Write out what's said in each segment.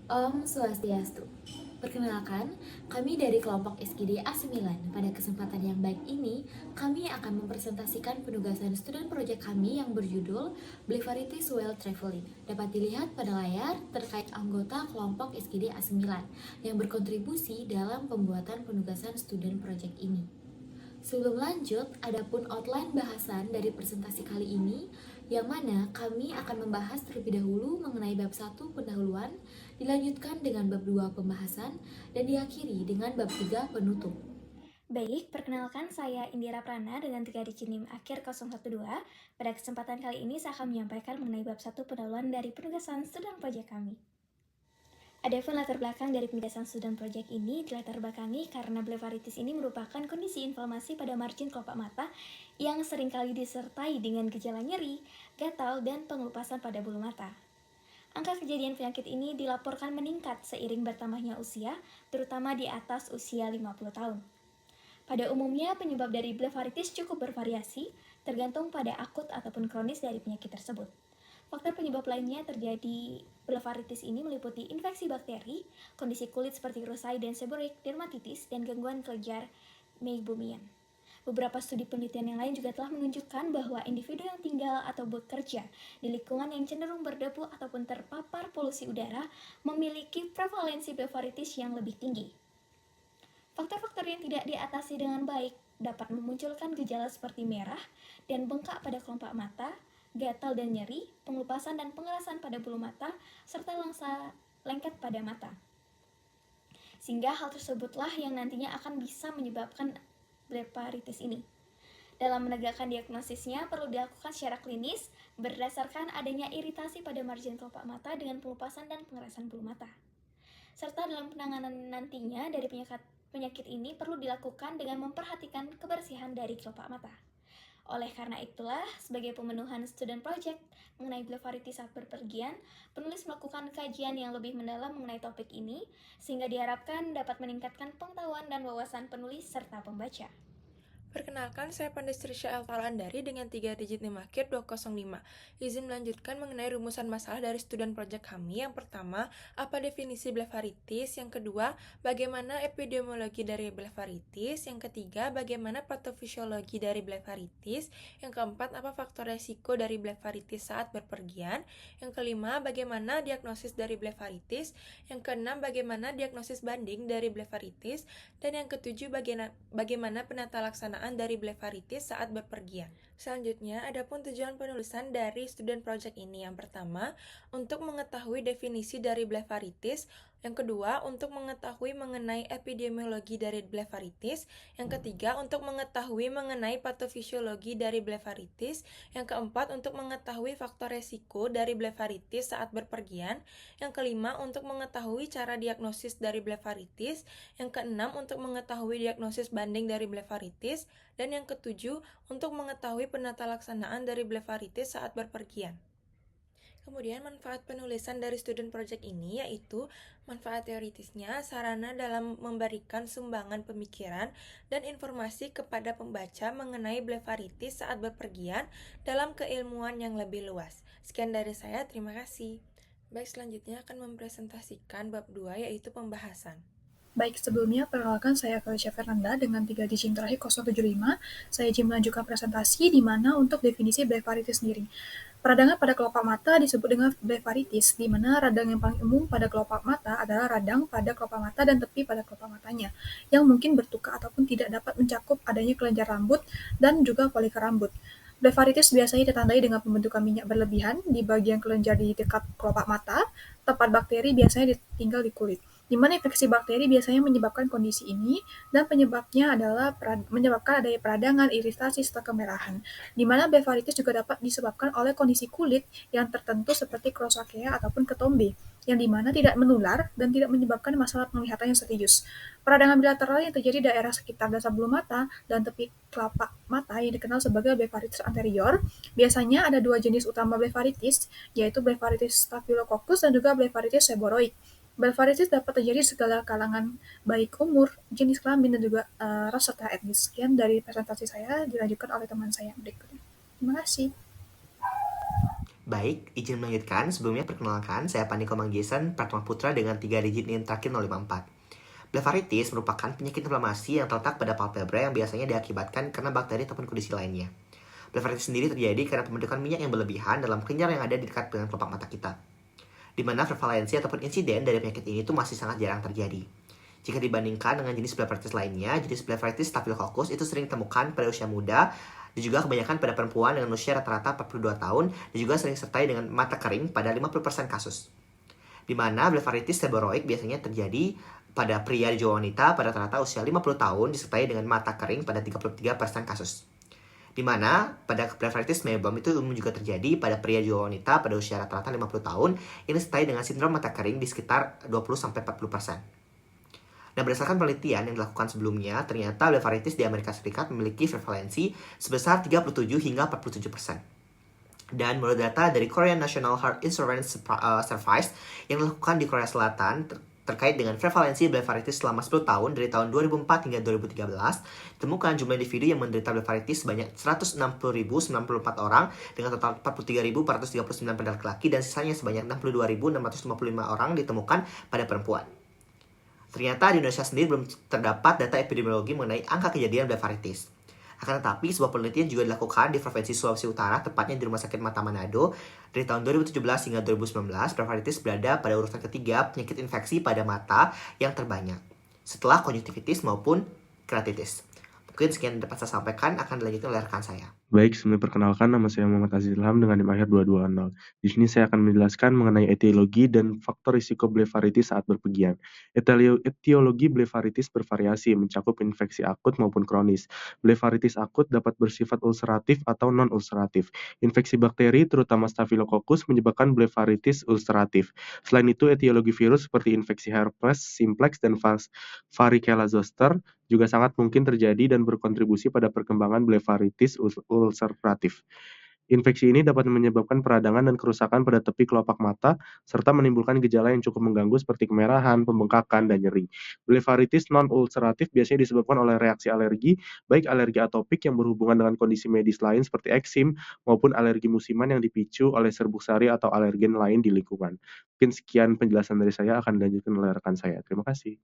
Om Swastiastu. Perkenalkan, kami dari kelompok SGD A9. Pada kesempatan yang baik ini, kami akan mempresentasikan penugasan student project kami yang berjudul Blefaritis While Traveling. Dapat dilihat pada layar terkait anggota kelompok SGD A9 yang berkontribusi dalam pembuatan penugasan student project ini. Sebelum lanjut, adapun outline bahasan dari presentasi kali ini, yang mana kami akan membahas terlebih dahulu mengenai bab 1 pendahuluan, dilanjutkan dengan bab 2 pembahasan, dan diakhiri dengan bab 3 penutup. Baik, perkenalkan saya Indira Prana dengan 3 digit NIM akhir 012. Pada kesempatan kali ini saya akan menyampaikan mengenai bab 1 pendahuluan dari penugasan student project kami. Adapun latar belakang dari penugasan student project ini dilatar belakangi karena blefaritis ini merupakan kondisi inflamasi pada margin kelopak mata yang seringkali disertai dengan gejala nyeri, gatal, dan pengelupasan pada bulu mata. Angka kejadian penyakit ini dilaporkan meningkat seiring bertambahnya usia, terutama di atas usia 50 tahun. Pada umumnya, penyebab dari blefaritis cukup bervariasi, tergantung pada akut ataupun kronis dari penyakit tersebut. Faktor penyebab lainnya terjadi blefaritis ini meliputi infeksi bakteri, kondisi kulit seperti rosai dan seborrheic dermatitis, dan gangguan kelenjar meibomian. Beberapa studi penelitian yang lain juga telah menunjukkan bahwa individu yang tinggal atau bekerja di lingkungan yang cenderung berdebu ataupun terpapar polusi udara memiliki prevalensi blefaritis yang lebih tinggi. Faktor-faktor yang tidak diatasi dengan baik dapat memunculkan gejala seperti merah dan bengkak pada kelopak mata, gatal dan nyeri, pengelupasan dan pengerasan pada bulu mata, serta lensa lengket pada mata. Sehingga hal tersebutlah yang nantinya akan bisa menyebabkan blefaritis ini. Dalam menegakkan diagnosisnya perlu dilakukan secara klinis berdasarkan adanya iritasi pada margin kelopak mata dengan pengelupasan dan pengerasan bulu mata. Serta dalam penanganan nantinya dari penyakit ini perlu dilakukan dengan memperhatikan kebersihan dari kelopak mata. Oleh karena itulah, sebagai pemenuhan student project mengenai blefaritis saat berpergian, penulis melakukan kajian yang lebih mendalam mengenai topik ini, sehingga diharapkan dapat meningkatkan pengetahuan dan wawasan penulis serta pembaca. Perkenalkan, saya Pandestrisya Elvara Andari dengan 3 digit NIM akhir 205. Izin melanjutkan mengenai rumusan masalah dari student project kami. Yang pertama, apa definisi blefaritis? Yang kedua, bagaimana epidemiologi dari blefaritis? Yang ketiga, bagaimana patofisiologi dari blefaritis? Yang keempat, apa faktor resiko dari blefaritis saat berpergian? Yang kelima, bagaimana diagnosis dari blefaritis? Yang keenam, bagaimana diagnosis banding dari blefaritis? Dan yang ketujuh, bagaimana penata laksanaan dari blefaritis saat bepergian. Selanjutnya, adapun tujuan penulisan dari student project ini. Yang pertama, untuk mengetahui definisi dari blefaritis. Yang kedua, untuk mengetahui mengenai epidemiologi dari blefaritis. Yang ketiga, untuk mengetahui mengenai patofisiologi dari blefaritis. Yang keempat, untuk mengetahui faktor resiko dari blefaritis saat berpergian. Yang kelima, untuk mengetahui cara diagnosis dari blefaritis. Yang keenam, untuk mengetahui diagnosis banding dari blefaritis. Dan yang ketujuh, untuk mengetahui penata laksanaan dari blefaritis saat berpergian. Kemudian manfaat penulisan dari student project ini yaitu manfaat teoritisnya sarana dalam memberikan sumbangan pemikiran dan informasi kepada pembaca mengenai blefaritis saat berpergian dalam keilmuan yang lebih luas. Sekian dari saya, terima kasih. Baik, selanjutnya akan mempresentasikan bab 2 yaitu pembahasan. Baik, sebelumnya perkenalkan saya Felicia Fernanda dengan 3 digit terakhir 075. Saya izin melanjutkan presentasi di mana untuk definisi blefaritis sendiri. Peradangan pada kelopak mata disebut dengan blefaritis, di mana radang yang paling umum pada kelopak mata adalah radang pada kelopak mata dan tepi pada kelopak matanya, yang mungkin bertukar ataupun tidak dapat mencakup adanya kelenjar rambut dan juga folikel rambut. Blefaritis biasanya ditandai dengan pembentukan minyak berlebihan di bagian kelenjar di dekat kelopak mata. Tempat bakteri biasanya tinggal di kulit, di mana infeksi bakteri biasanya menyebabkan kondisi ini, dan penyebabnya adalah menyebabkan adanya peradangan, iritasi, serta kemerahan. Di mana blefaritis juga dapat disebabkan oleh kondisi kulit yang tertentu seperti Rosacea ataupun ketombe, yang di mana tidak menular dan tidak menyebabkan masalah penglihatan yang serius. Peradangan bilateral yang terjadi di daerah sekitar dasar bulu mata dan tepi telapak mata yang dikenal sebagai blefaritis anterior. Biasanya ada dua jenis utama blefaritis, yaitu blefaritis staphylococcus dan juga blefaritis seborrheic. Blefaritis dapat terjadi di segala kalangan, baik umur, jenis kelamin, dan juga ras serta etnis. Sekian dari presentasi saya, dilanjutkan oleh teman saya berikutnya. Terima kasih. Baik, izin melanjutkan. Sebelumnya perkenalkan, saya Paniko Manggisan, Pratama Putra dengan 3 digit NIM terakhir 054. Blefaritis merupakan penyakit inflamasi yang terletak pada palpebra yang biasanya diakibatkan karena bakteri ataupun kondisi lainnya. Blefaritis sendiri terjadi karena pembentukan minyak yang berlebihan dalam kelenjar yang ada di dekat dengan kelopak mata kita, di mana prevalensi ataupun insiden dari penyakit ini itu masih sangat jarang terjadi. Jika dibandingkan dengan jenis blefaritis lainnya, jenis blefaritis Staphylococcus itu sering ditemukan pada usia muda, dan juga kebanyakan pada perempuan dengan usia rata-rata 42 tahun, dan juga sering disertai dengan mata kering pada 50% kasus. Di mana blefaritis seboroik biasanya terjadi pada pria dan juga wanita pada rata-rata usia 50 tahun disertai dengan mata kering pada 33% kasus. Di mana pada blefaritis meibomian itu umum juga terjadi pada pria dan juga wanita pada usia rata-rata 50 tahun yang disertai dengan sindrom mata kering di sekitar 20-40%. Nah, berdasarkan penelitian yang dilakukan sebelumnya, ternyata blefaritis di Amerika Serikat memiliki prevalensi sebesar 37 hingga 47%. Dan menurut data dari Korean National Heart Insurance Service yang dilakukan di Korea Selatan terkait dengan prevalensi blefaritis selama 10 tahun dari tahun 2004 hingga 2013, ditemukan jumlah individu yang menderita blefaritis sebanyak 160.094 orang dengan total 43.439 pada laki-laki dan sisanya sebanyak 62.655 orang ditemukan pada perempuan. Ternyata di Indonesia sendiri belum terdapat data epidemiologi mengenai angka kejadian blefaritis. Akan tetapi, sebuah penelitian juga dilakukan di Provinsi Sulawesi Utara, tepatnya di Rumah Sakit Mata Manado. Dari tahun 2017 hingga 2019, blefaritis berada pada urutan ketiga penyakit infeksi pada mata yang terbanyak, setelah konjungtivitis maupun keratitis. Mungkin sekian dapat saya sampaikan, akan dilanjutkan oleh rekan saya. Baik, sebelum perkenalkan, nama saya Muhammad Aziz Ilham dengan NIM akhir 220. Di sini saya akan menjelaskan mengenai etiologi dan faktor risiko blefaritis saat berpergian. Etiologi blefaritis bervariasi, mencakup infeksi akut maupun kronis. Blefaritis akut dapat bersifat ulceratif atau non-ulceratif. Infeksi bakteri, terutama Staphylococcus, menyebabkan blefaritis ulceratif. Selain itu, etiologi virus seperti infeksi herpes, simplex, dan varicella zoster juga sangat mungkin terjadi dan berkontribusi pada perkembangan blefaritis ulceratif. Infeksi ini dapat menyebabkan peradangan dan kerusakan pada tepi kelopak mata, serta menimbulkan gejala yang cukup mengganggu seperti kemerahan, pembengkakan, dan nyeri. Blefaritis non-ulceratif biasanya disebabkan oleh reaksi alergi, baik alergi atopik yang berhubungan dengan kondisi medis lain seperti eksim, maupun alergi musiman yang dipicu oleh serbuk sari atau alergen lain di lingkungan. Mungkin sekian penjelasan dari saya, akan dilanjutkan oleh rekan saya. Terima kasih.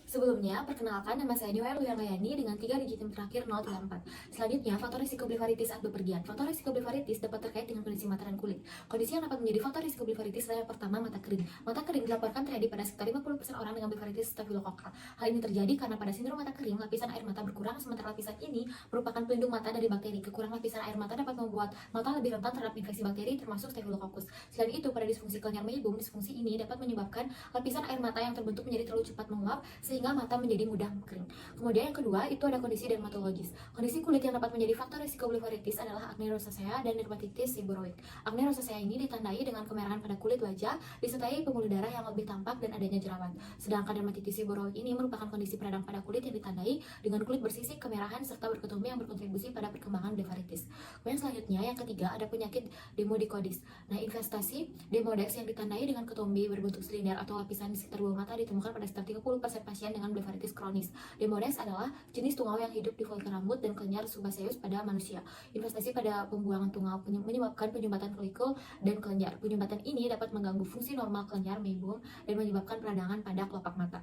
Sebelumnya, perkenalkan nama saya Niwa Luyanlayani dengan 3 digit NIM terakhir 034. Selanjutnya, faktor risiko blefaritis saat bepergian. Faktor risiko blefaritis dapat terkait dengan kondisi mata dan kulit. Kondisi yang dapat menjadi faktor risiko blefaritis adalah pertama, mata kering. Mata kering dilaporkan terjadi pada sekitar 50% orang dengan blefaritis stafilokokal. Hal ini terjadi karena pada sindrom mata kering, lapisan air mata berkurang, sementara lapisan ini merupakan pelindung mata dari bakteri. Kekurangan lapisan air mata dapat membuat mata lebih rentan terhadap infeksi bakteri termasuk Staphylococcus. Selain itu, pada disfungsi kelenjar meibum, disfungsi ini dapat menyebabkan lapisan air mata yang terbentuk menjadi terlalu cepat menguap sehingga mata menjadi mudah kering. Kemudian yang kedua, itu ada kondisi dermatologis. Kondisi kulit yang dapat menjadi faktor risiko blefaritis adalah acne rosacea dan dermatitis seborrheic. Acne rosacea ini ditandai dengan kemerahan pada kulit wajah disertai pembuluh darah yang lebih tampak dan adanya jerawat. Sedangkan dermatitis seborrheic ini merupakan kondisi peradang pada kulit yang ditandai dengan kulit bersisik, kemerahan, serta berketombe yang berkontribusi pada perkembangan blefaritis. Kemudian selanjutnya, yang ketiga, ada penyakit demodicosis. Nah, infestasi demodex yang ditandai dengan ketombe berbentuk silinder atau lapisan di sekitar bawah mata ditemukan pada sekitar 30% pasien dengan blefaritis kronis. Demodex adalah jenis tungau yang hidup di folikel rambut dan kelenjar subaceus pada manusia. Investasi pada pembuangan tungau menyebabkan penyumbatan folikel dan kelenjar. Penyumbatan ini dapat mengganggu fungsi normal kelenjar meibum dan menyebabkan peradangan pada kelopak mata.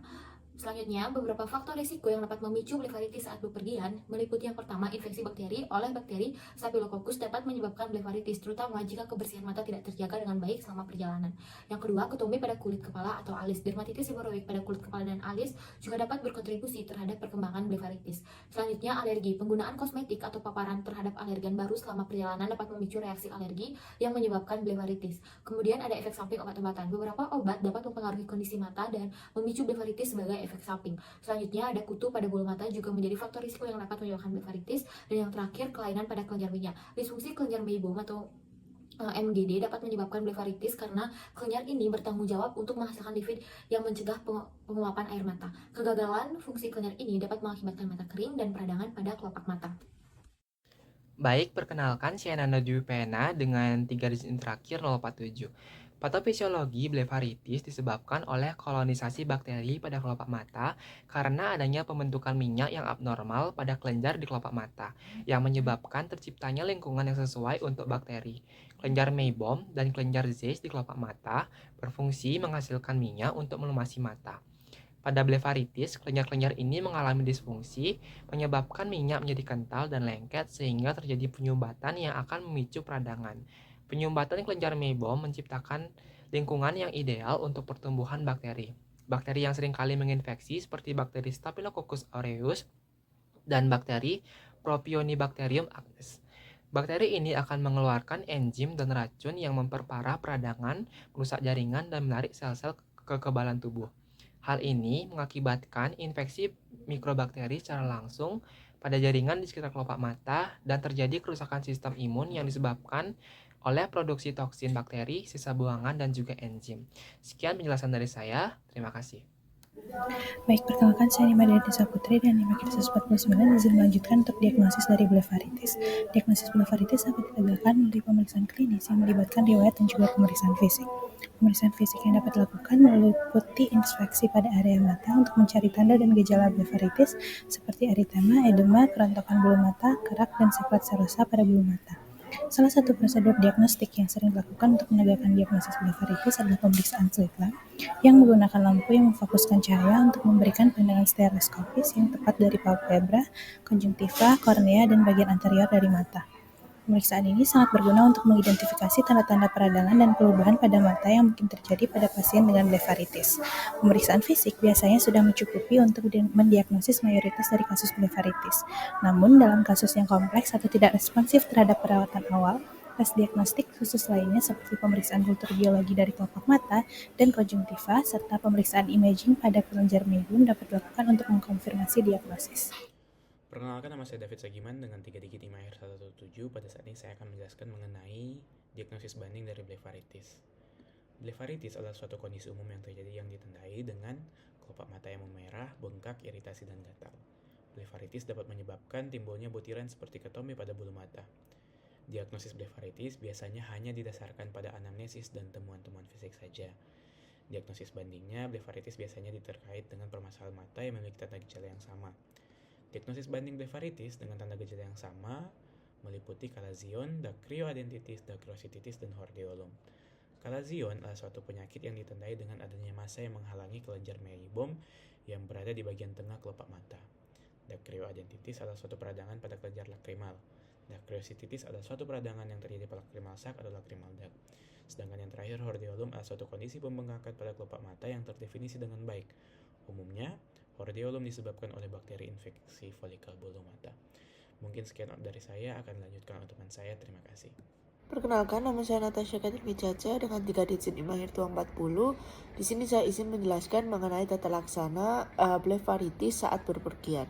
Selanjutnya, beberapa faktor risiko yang dapat memicu blefaritis saat bepergian meliputi yang pertama, infeksi bakteri oleh bakteri Staphylococcus dapat menyebabkan blefaritis, terutama jika kebersihan mata tidak terjaga dengan baik selama perjalanan. Yang kedua, ketombe pada kulit kepala atau alis. Dermatitis seborrheic pada kulit kepala dan alis juga dapat berkontribusi terhadap perkembangan blefaritis. Selanjutnya, alergi. Penggunaan kosmetik atau paparan terhadap alergen baru selama perjalanan dapat memicu reaksi alergi yang menyebabkan blefaritis. Kemudian ada efek samping obat-obatan. Beberapa obat dapat mempengaruhi kondisi mata dan memicu blefaritis sebagai efek samping. Selanjutnya, ada kutu pada bulu mata juga menjadi faktor risiko yang dapat menyebabkan blefaritis. Dan yang terakhir, kelainan pada kelenjar minyak. Disfungsi kelenjar meibum atau MGD dapat menyebabkan blefaritis karena kelenjar ini bertanggung jawab untuk menghasilkan lipid yang mencegah penguapan air mata. Kegagalan fungsi kelenjar ini dapat mengakibatkan mata kering dan peradangan pada kelopak mata. Baik, perkenalkan saya Nanda Dwi Pena dengan 3 digit terakhir 047. Patofisiologi blefaritis disebabkan oleh kolonisasi bakteri pada kelopak mata karena adanya pembentukan minyak yang abnormal pada kelenjar di kelopak mata, yang menyebabkan terciptanya lingkungan yang sesuai untuk bakteri. Kelenjar meibom dan kelenjar Zeiss di kelopak mata berfungsi menghasilkan minyak untuk melumasi mata. Pada blefaritis, kelenjar-kelenjar ini mengalami disfungsi, menyebabkan minyak menjadi kental dan lengket sehingga terjadi penyumbatan yang akan memicu peradangan. Penyumbatan kelenjar meibom menciptakan lingkungan yang ideal untuk pertumbuhan bakteri. Bakteri yang seringkali menginfeksi seperti bakteri Staphylococcus aureus dan bakteri Propionibacterium acnes. Bakteri ini akan mengeluarkan enzim dan racun yang memperparah peradangan, merusak jaringan, dan menarik sel-sel kekebalan tubuh. Hal ini mengakibatkan infeksi mikrobakteri secara langsung pada jaringan di sekitar kelopak mata dan terjadi kerusakan sistem imun yang disebabkan oleh produksi toksin bakteri, sisa buangan, dan juga enzim. Sekian penjelasan dari saya. Terima kasih. Baik, perkenalkan saya Nima dari Desa Putri dan NIM Akhir 149 izin melanjutkan untuk diagnosis dari blefaritis. Diagnosis blefaritis dapat ditegakkan melalui pemeriksaan klinis yang melibatkan riwayat dan juga pemeriksaan fisik. Pemeriksaan fisik yang dapat dilakukan meliputi inspeksi pada area mata untuk mencari tanda dan gejala blefaritis seperti eritema, edema, kerontokan bulu mata, kerak, dan sekret serosa pada bulu mata. Salah satu prosedur diagnostik yang sering dilakukan untuk menegakkan diagnosis blefaritis adalah pemeriksaan slit lamp yang menggunakan lampu yang memfokuskan cahaya untuk memberikan pandangan stereoskopis yang tepat dari palpebra, konjungtiva, kornea, dan bagian anterior dari mata. Pemeriksaan ini sangat berguna untuk mengidentifikasi tanda-tanda peradangan dan perubahan pada mata yang mungkin terjadi pada pasien dengan blefaritis. Pemeriksaan fisik biasanya sudah mencukupi untuk mendiagnosis mayoritas dari kasus blefaritis. Namun, dalam kasus yang kompleks atau tidak responsif terhadap perawatan awal, tes diagnostik khusus lainnya seperti pemeriksaan kultur biologi dari kelopak mata dan konjungtiva, serta pemeriksaan imaging pada kelenjar meibum dapat dilakukan untuk mengkonfirmasi diagnosis. Perkenalkan, nama saya David Sagiman dengan 3 digit IMA akhir 117. Pada saat ini saya akan menjelaskan mengenai diagnosis banding dari blefaritis. Blefaritis adalah suatu kondisi umum yang terjadi yang ditandai dengan kelopak mata yang memerah, bengkak, iritasi, dan gatal. Blefaritis dapat menyebabkan timbulnya butiran seperti ketombe pada bulu mata. Diagnosis blefaritis biasanya hanya didasarkan pada anamnesis dan temuan-temuan fisik saja. Diagnosis bandingnya, blefaritis biasanya terkait dengan permasalahan mata yang memiliki tanda gejala yang sama. Diagnosis banding blefaritis dengan tanda gejala yang sama meliputi kalazion, dacryoadenitis, dacryocystitis, dan hordeolum. Kalazion adalah suatu penyakit yang ditandai dengan adanya massa yang menghalangi kelenjar meibom yang berada di bagian tengah kelopak mata. Dacryoadenitis adalah suatu peradangan pada kelenjar lakrimal. Dacryocystitis adalah suatu peradangan yang terjadi pada lacrimal sac atau lacrimal duct. Sedangkan yang terakhir, hordeolum adalah suatu kondisi pembengkakan pada kelopak mata yang terdefinisi dengan baik. Umumnya, hordeolum disebabkan oleh bakteri infeksi folikel bulu mata. Mungkin sekian dari saya, akan dilanjutkan oleh teman saya. Terima kasih. Perkenalkan, nama saya Natasha Katrina Caca dengan 3 digit IMA akhir 240. Di sini saya izin menjelaskan mengenai tata laksana blefaritis saat berpergian.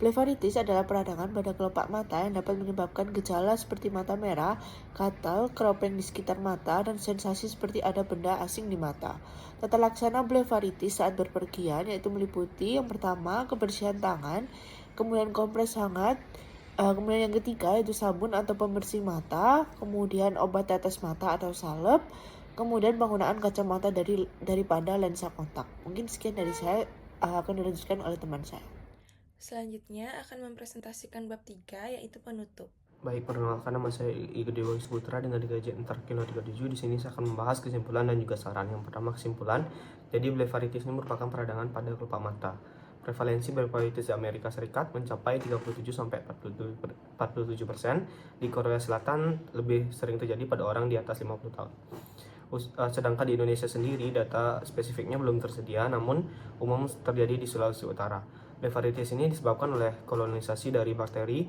Blefaritis adalah peradangan pada kelopak mata yang dapat menyebabkan gejala seperti mata merah, gatal, keropeng di sekitar mata, dan sensasi seperti ada benda asing di mata. Tata laksana blefaritis saat berpergian yaitu meliputi yang pertama, kebersihan tangan, kemudian kompres hangat, kemudian yang ketiga itu sabun atau pembersih mata, kemudian obat tetes mata atau salep, kemudian penggunaan kacamata daripada lensa kontak. Mungkin sekian dari saya, akan dilanjutkan oleh teman saya. Selanjutnya akan mempresentasikan bab 3 yaitu penutup. Baik, perkenalkan, nama saya Iga Dewa Putra dengan 3 digit Terakhir 37. Di sini saya akan membahas kesimpulan dan juga saran. Yang pertama, kesimpulan. Jadi blefaritis ini merupakan peradangan pada kelopak mata. Prevalensi blefaritis di Amerika Serikat mencapai 37-47%. Di Korea Selatan lebih sering terjadi pada orang di atas 50 tahun. Sedangkan di Indonesia sendiri data spesifiknya belum tersedia, namun umum terjadi di Sulawesi Utara. Blefaritis ini disebabkan oleh kolonisasi dari bakteri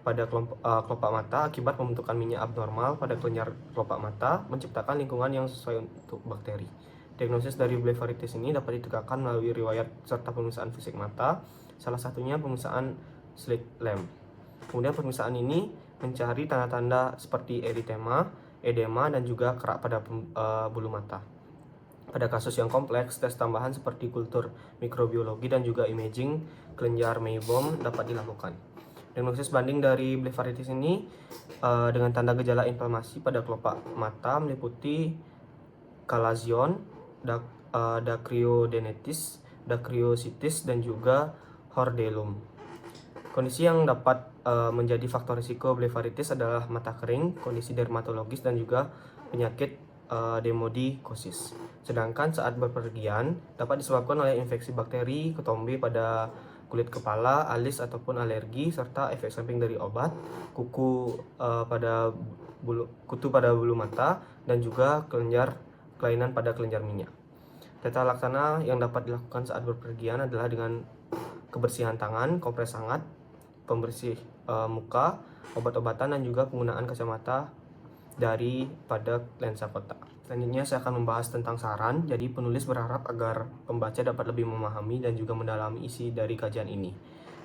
pada kelopak mata akibat pembentukan minyak abnormal pada kelenjar kelopak mata, menciptakan lingkungan yang sesuai untuk bakteri. Diagnosis dari blefaritis ini dapat ditegakkan melalui riwayat serta pemeriksaan fisik mata, salah satunya pemeriksaan slit lamp. Kemudian pemeriksaan ini mencari tanda-tanda seperti eritema, edema, dan juga kerak pada bulu mata. Pada kasus yang kompleks, tes tambahan seperti kultur mikrobiologi dan juga imaging kelenjar meibom dapat dilakukan. Diagnosis banding dari blefaritis ini dengan tanda gejala inflamasi pada kelopak mata meliputi Calazion, Dacryodenetis, Dacryositis, dan juga Hordelum. Kondisi yang dapat menjadi faktor risiko blefaritis adalah mata kering, kondisi dermatologis, dan juga penyakit demodikosis. Sedangkan saat bepergian dapat disebabkan oleh infeksi bakteri, ketombe pada kulit kepala, alis ataupun alergi, serta efek samping dari obat, kutu pada bulu mata, dan juga kelainan pada kelenjar minyak. Tata laksana yang dapat dilakukan saat bepergian adalah dengan kebersihan tangan, kompres hangat, pembersih muka, obat-obatan, dan juga penggunaan kacamata daripada lensa kontak. Selanjutnya saya akan membahas tentang saran. Jadi penulis berharap agar pembaca dapat lebih memahami dan juga mendalami isi dari kajian ini.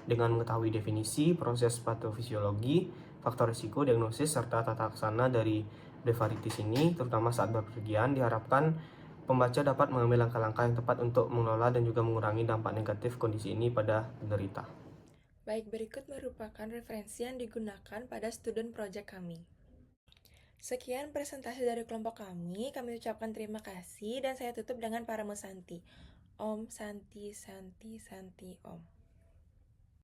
Dengan mengetahui definisi, proses patofisiologi, faktor risiko, diagnosis, serta tata laksana dari blefaritis ini, terutama saat bepergian, diharapkan pembaca dapat mengambil langkah-langkah yang tepat untuk mengelola dan juga mengurangi dampak negatif kondisi ini pada penderita. Baik, berikut merupakan referensi yang digunakan pada student project kami. Sekian presentasi dari kelompok kami ucapkan terima kasih dan saya tutup dengan Paramo Santi. Om Santi Santi Santi Om.